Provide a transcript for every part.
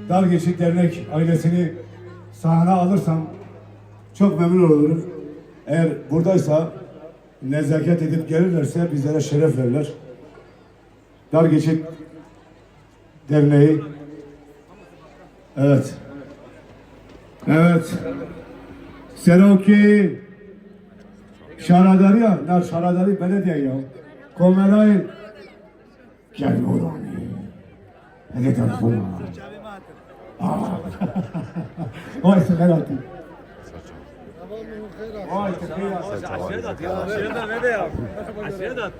Dar Geçit Dernek ailesini sahne alırsam çok memnun olurum. Eğer buradaysa nezaket edip gelirlerse bizlere şeref verirler. Dar Geçit Derneği. Evet. Evet. Seroki Şaradariya, nar Şaradari belediye ya. Komelay gel orani. Hadi telefonu. Vay seferatı. Vay seferatı. Aşiredat ne de ya? Aşiredat.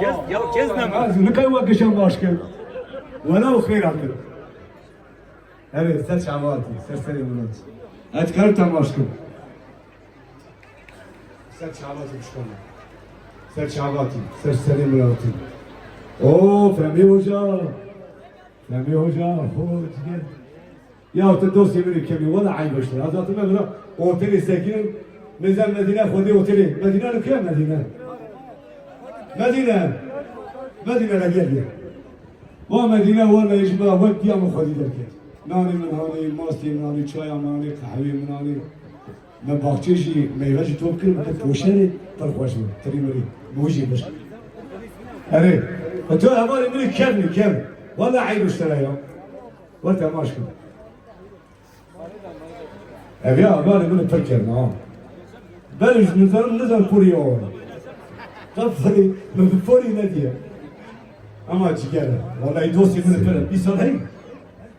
Ya gezme mi? Ne kadar vakışan başkan. Valla o khairatı. Evet, sen şabatı. Serseri Murat. Etkar tam başkan. Sen şabatı başkan. Sen şabatı. Serseri Murat'ı. Oo, Fehmi Hoca. Fehmi Hoca. Hoş gel. Ya te dost yemin kemi valla aynı başlar. Hazretime bırak. Oteli sekin. Mezar Medine Khudi oteli. Medine ne kıyam Medine? Medine. Medine'ye geldi. O Medine valla icma ve diyamı Khudi derken. Nani min hani, masti min hani, çaya min hani, kahve min hani. Ben bahçeşi, meyveci topkırım. Poşeri, tarhoş mu? Trimeri. Muji baş. Evet. Fatih Amal İmri kemli kem. Valla aynı başlar ya. Ve temaşkın. Evet Amal İmri perkem ha. Ben nizam nizam puri o. Kapari, ben puri ne diye. Ama ciğer. Vallahi dost İmri perkem. Bir sal hey.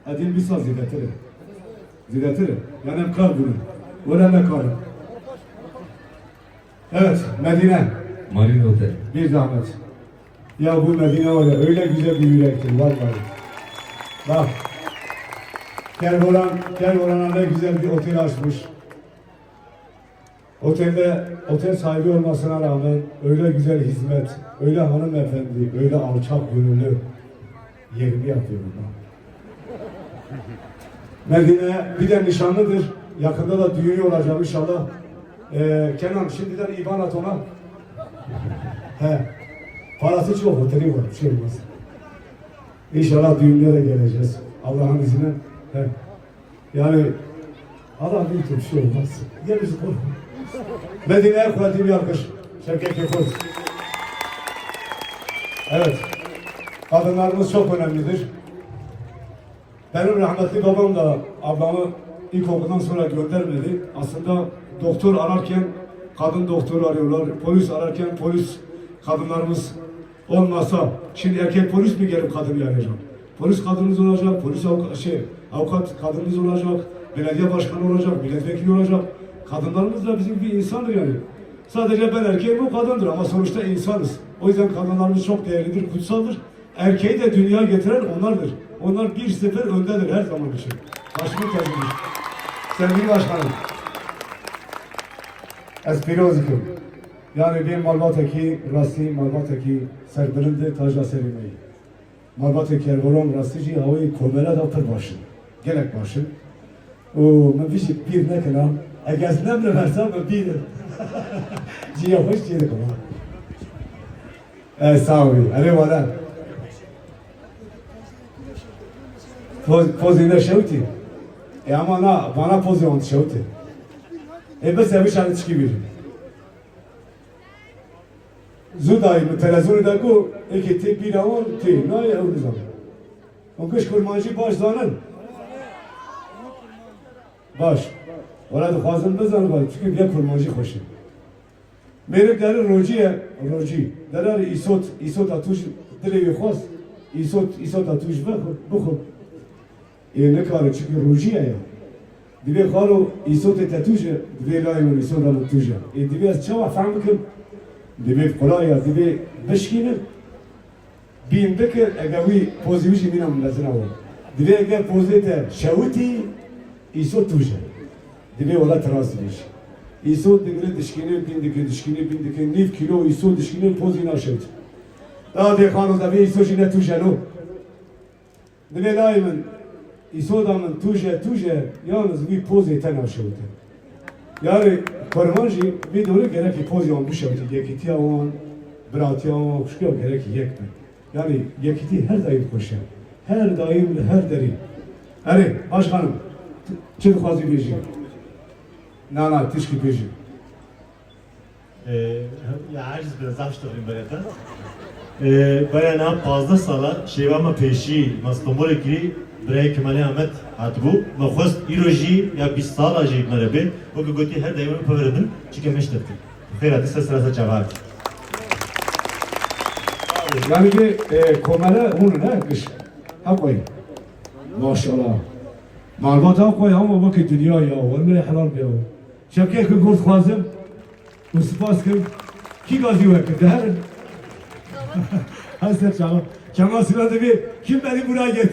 Adil bir sal zidatırım. Zidatırım. Yani emkar bunu. Valla mekarım. Evet, Medine. Marine Otel. Bir zahmet. Ya bu Medine var ya, öyle güzel bir yürektir, vallahi. Bak. Kervoran'a ne güzel bir otel açmış. Otel sahibi olmasına rağmen öyle güzel hizmet, öyle hanımefendi, öyle alçak gönüllü yerini yapıyor bunlar. Medine bir de nişanlıdır. Yakında da düğünü olacak inşallah. Kenan şimdiden İban at ona. He. Parası çok, oteli var, bir şey olmaz. İnşallah düğünde de geleceğiz. Allah'ın izniyle. He. Yani Allah büyüktür, bir şey olmaz. Gel bizi koy. Medine'ye kuvvetli bir alkış. Şevket Kekoz. Evet. Kadınlarımız çok önemlidir. Benim rahmetli babam da ablamı ilkokuldan sonra göndermedi. Aslında doktor ararken kadın doktoru arıyorlar. Polis ararken polis kadınlarımız olmasa şimdi erkek polis mi gelip kadını arayacak? Polis kadınımız olacak, avukat kadınımız olacak, belediye başkanı olacak, milletvekili olacak. Kadınlarımız da bizim bir insandır yani. Sadece ben erkeğim, o kadındır ama sonuçta insanız. O yüzden kadınlarımız çok değerlidir, kutsaldır. Erkeği de dünya getiren onlardır. Onlar bir sefer öndedir her zaman için. Başımı tezgahı. Sevgili başkanım. Espiroziküm. Yani bir Malbataki, Rasti Malbataki serdirinde tajla serimeyi. Malbataki Ervoran Rastici havayı komela da pır başın. Gelek başın. Men vişik bir ne kadar. Egez nemre versem ben birim. Ciye hoş ciyedik ama. Sağ olun. Eyvallah. Pozine şevti. Ama bana pozyon şevti. Bes evi şarkı çıkıverir. Zudayı mı televizyonu da ku ekiti bir avon ti ne ya o zaman. O kış kurmancı baş zanın. Baş. Orada fazla da zanı var çünkü bir kurmancı hoşu. Merek der roji. Der isot atuş direvi khos. İsot atuş bu. Ne kadar çünkü roji ya. Dibe khalo isot tatuje dibe layın isot tatuje. Dibe çava famkım. Dibe kolaya dibe beşkine. Bindeki egavi pozivici minam lazına var. Dibe eğer pozite şavuti isot tuje. Dibe ola transliş. İsot dibe dişkine nif kilo isot dişkine pozina şevt. Daha de khano da be isot jine tuje no. Dibe layın İsodamın tuje yalnız bir poz eten aşağıda. Yani kormanji bir doğru gerek ki poz yan düşüyordu. Yekiti avan, bırakti avan, kuşkuyor gerek ki yekme. Yani yekiti her daim koşar. her daim her deri. Hadi başkanım. Çin fazla beji. Nana tişki beji. Ya aciz biraz açtırayım böyle de. Bayana fazla sala şevama peşi mastomore kiri برای کمالی آمد هاتبو و خواست ایروژی یا 20 سال آجی مربی و که گویی هر دایما پروردن چی که مشترکی خیر آتی سرسراسا جواب Yani ki komele onu ne kış. Ha koy. Maşallah. Margot ha koy ama bak dünya ya. Vallahi helal ya. Şevke ki kurt khwazim. Bu spas kim? Ki gazi var ki der. Hazır çağır. Kemal Sunal dedi kim beni buraya getirdi?